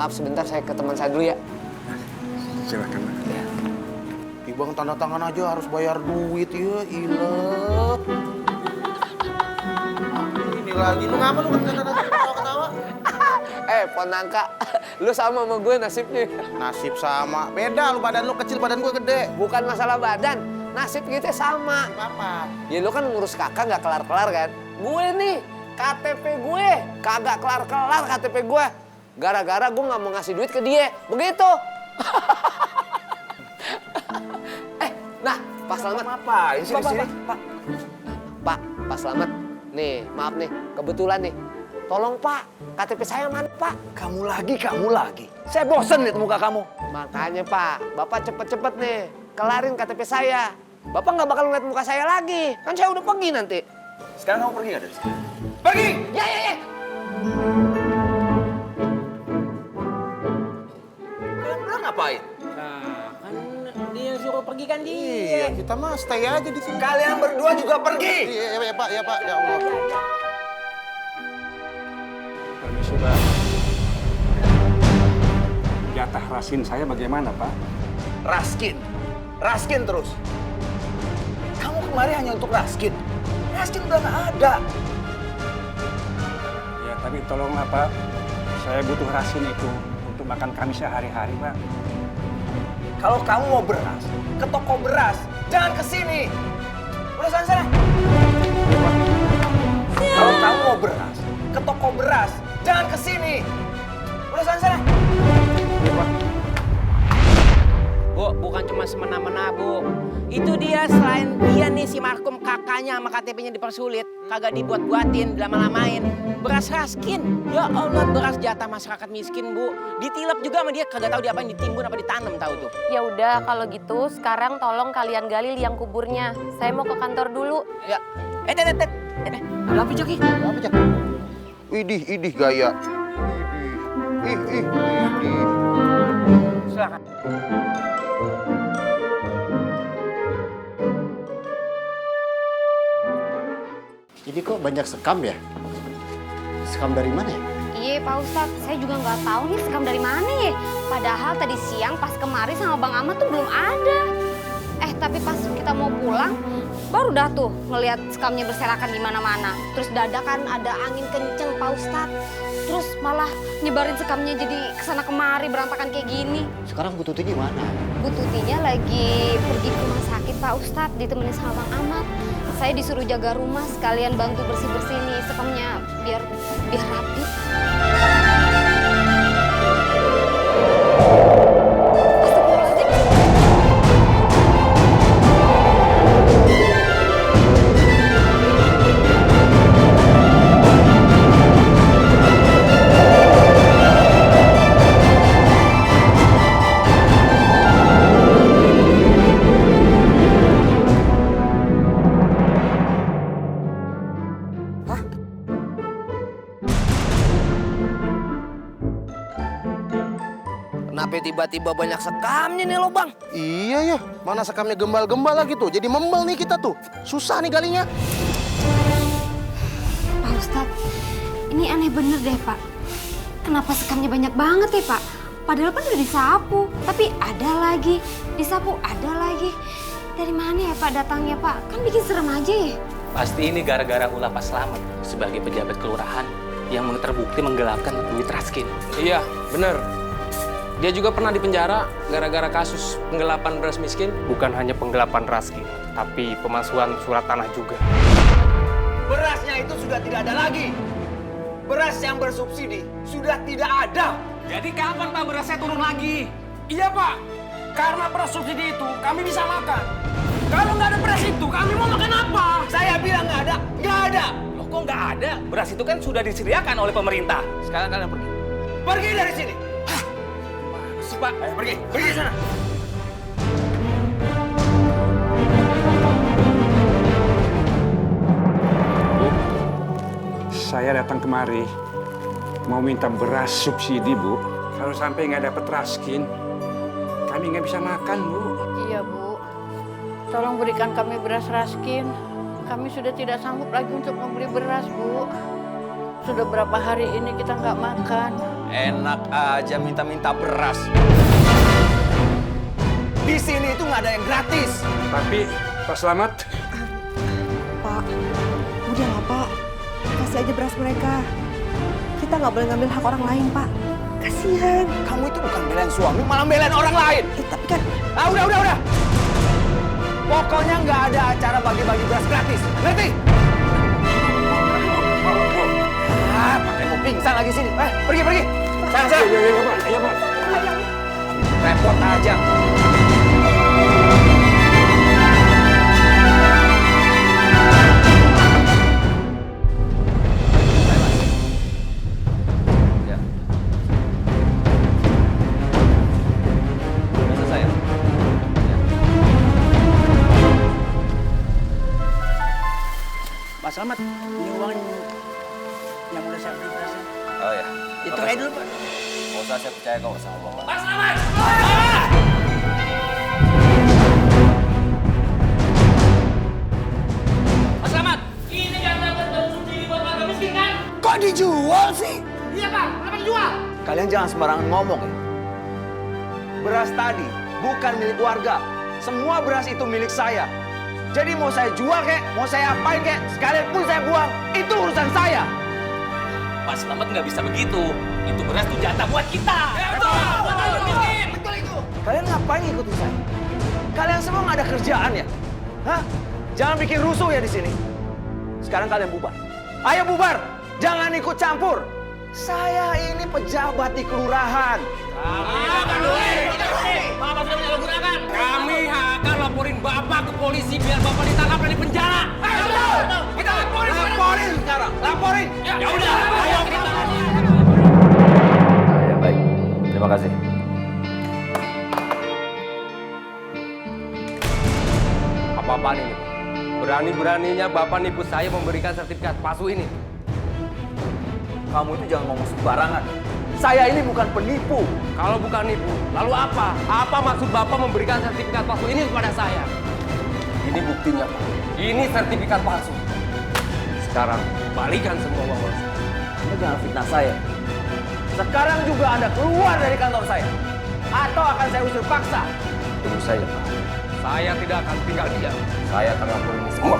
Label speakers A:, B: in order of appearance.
A: maaf sebentar saya ke teman saya dulu ya.
B: Silakan.
A: Ya.
C: Bang, tanda tangan aja harus bayar duit ya, ilah. Ini lagi, lu ngapa lu ketawa-ketawa?
A: Ponangka, lu sama gue nasibnya.
C: Nasib sama, beda lu badan lu kecil, badan gue gede.
A: Bukan masalah badan, nasib kita sama.
C: Apa?
A: Ya lu kan ngurus kakak nggak kelar-kelar kan? Gue nih, KTP gue kagak kelar-kelar KTP gue. Gara-gara gue nggak mau ngasih duit ke dia, begitu. Nah, Pak Slamet.
C: Ngapain sih di sini?
A: Pak, Pak Slamet. Nih, maaf nih, kebetulan nih. Tolong Pak, KTP saya mana Pak?
D: Kamu lagi. Saya bosen lihat muka kamu.
A: Makanya Pak, Bapak cepet-cepet nih, kelarin KTP saya. Bapak nggak bakal ngeliat muka saya lagi, kan saya udah pergi nanti.
D: Sekarang kamu pergi nggak dari sini? Pergi!
A: Ya.
D: Kalian pulang ngapain?
E: Nah, kan dia suruh pergi kan
C: Iya,
E: dia.
C: kita mah stay aja di sini.
D: Kalian berdua juga pergi!
C: Iya, Pak, ya Allah.
B: Permisi, Pak. Jatah rasin saya bagaimana, Pak?
D: Raskin terus. Kamu kemari hanya untuk Raskin. Raskin udah nggak ada.
B: Ya, tapi tolonglah, Pak. Saya butuh rasin itu untuk makan kami sehari-hari, Pak.
D: Kalau kamu mau beras, ke toko beras, jangan ke sini. Udah sana. Kalau kamu mau beras, ke toko beras, jangan ke sini. Udah sana.
E: Bu, bukan cuma semena-mena, Bu. Itu dia, selain dia nih si Markum kakaknya sama KTP-nya dipersulit, kagak dibuat-buatin, dilama-lamain. Beras Raskin. Ya Allah, beras jatah masyarakat miskin, Bu. Ditilep juga sama dia, kagak tahu diapain, ditimbun apa ditanam tahu tuh.
F: Ya udah kalau gitu sekarang tolong kalian gali liang kuburnya. Saya mau ke kantor dulu.
E: Ya. Ada apa, Joki?
C: Apa, Cak? Idih gaya. Idih.
E: Silakan.
G: Ini kok banyak sekam ya? Sekam dari mana ya?
F: Iya Pak Ustadz, saya juga nggak tahu nih sekam dari mana ya. Padahal tadi siang pas kemari sama Bang Ahmad tuh belum ada. Tapi pas kita mau pulang, baru dah tuh ngelihat sekamnya berserakan di mana-mana. Terus dadakan ada angin kenceng Pak Ustadz. Terus malah nyebarin sekamnya jadi kesana kemari berantakan kayak gini.
G: Sekarang Bu Tuti gimana?
F: Bu Tutinya lagi pergi ke rumah sakit Pak Ustadz, ditemani sama Bang Ahmad. Saya disuruh jaga rumah sekalian bantu bersih-bersih nih sekamnya biar rapi.
A: Kenapa tiba-tiba banyak sekamnya nih lo Bang?
C: Iya ya, mana sekamnya gembal-gembal lagi tuh. Jadi membal nih kita tuh. Susah nih galinya.
F: Pak Ustadz, ini aneh bener deh Pak. Kenapa sekamnya banyak banget ya Pak? Padahal kan udah disapu, tapi ada lagi. Disapu ada lagi. Dari mana ya Pak datangnya Pak? Kan bikin serem aja ya.
H: Pasti ini gara-gara ulah Pak Slamet sebagai pejabat kelurahan yang terbukti menggelapkan duit Raskin.
I: Iya, bener. Dia juga pernah dipenjara gara-gara kasus penggelapan beras miskin.
H: Bukan hanya penggelapan Raskin, tapi pemalsuan surat tanah juga.
D: Berasnya itu sudah tidak ada lagi. Beras yang bersubsidi sudah tidak ada.
I: Jadi kapan Pak berasnya turun lagi? Iya Pak, karena beras subsidi itu kami bisa makan. Kalau nggak ada beras itu kami mau makan apa?
D: Saya bilang nggak ada, nggak ada.
H: Loh kok nggak ada? Beras itu kan sudah disediakan oleh pemerintah. Sekarang kalian pergi.
D: Pergi dari sini.
H: Pak,
D: Ayo pergi sana.
B: Bu, saya datang kemari mau minta beras subsidi, Bu. Kalau sampai nggak dapet Raskin, kami nggak bisa makan, Bu.
J: Iya, Bu. Tolong berikan kami beras Raskin. Kami sudah tidak sanggup lagi untuk membeli beras, Bu. Sudah berapa hari ini kita nggak makan.
D: Enak aja minta-minta beras. Di sini itu nggak ada yang gratis.
B: Tapi, Pak Slamet,
K: Pak, udahlah Pak. Kasih aja beras mereka. Kita nggak boleh ngambil hak orang lain, Pak. Kasihan.
D: Kamu itu bukan belain suami, malah belain orang lain.
K: Tapi kan...
D: Ah, udah. Pokoknya nggak ada acara bagi-bagi beras gratis. Ngerti? Ah, pakai mau pingsan lagi sini. Pergi. Sana.
B: Iya, Pak.
D: Repot aja. Ya. Udah selesai ya?
I: Pak Slamet, ini uang yang udah saya beli berasnya.
D: Oh ya.
I: Hitung aja dulu, Pak.
D: Nggak usah, saya percaya kok sama Bapak.
I: Pak Slamet! Pak Slamet, ini kan beras subsidi buat warga miskin kan?
D: Kok dijual sih?
I: Iya, Pak. Kenapa dijual?
D: Kalian jangan sembarangan ngomong ya. Beras tadi bukan milik warga. Semua beras itu milik saya. Jadi mau saya jual kek, mau saya apain kek, sekalian pun saya buang. Itu urusan saya.
H: Pak Slamet nggak bisa begitu. Itu beras tuh jatah buat kita.
D: Betul itu. Kalian ngapain ikutin saya? Kalian semua nggak ada kerjaan ya? Hah? Jangan bikin rusuh ya di sini. Sekarang kalian bubar. Ayo bubar. Jangan ikut campur. Saya ini pejabat di kelurahan.
I: Bapak sudah menyalahgunakan. Kami akan laporin Bapak ke polisi biar Bapak ditangkap dan dipenjara.
D: Kita laporin sekarang. Laporin.
I: Ya udah. Ayo kita.
D: Ya baik. Terima kasih.
L: Apa-apaan ini? Berani-beraninya Bapak nipu saya memberikan sertifikat palsu ini.
D: Kamu itu jangan ngomong sembarangan. Saya ini bukan penipu.
L: Kalau bukan nipu, lalu apa? Apa maksud Bapak memberikan sertifikat palsu ini kepada saya? Ini buktinya, Pak. Ini sertifikat palsu. Sekarang, balikan semua uang saya.
D: Anda jangan fitnah saya. Sekarang juga Anda keluar dari kantor saya. Atau akan saya usir paksa.
L: Tunggu saja, Pak. Saya tidak akan tinggal diam. Saya akan laporin ini semua.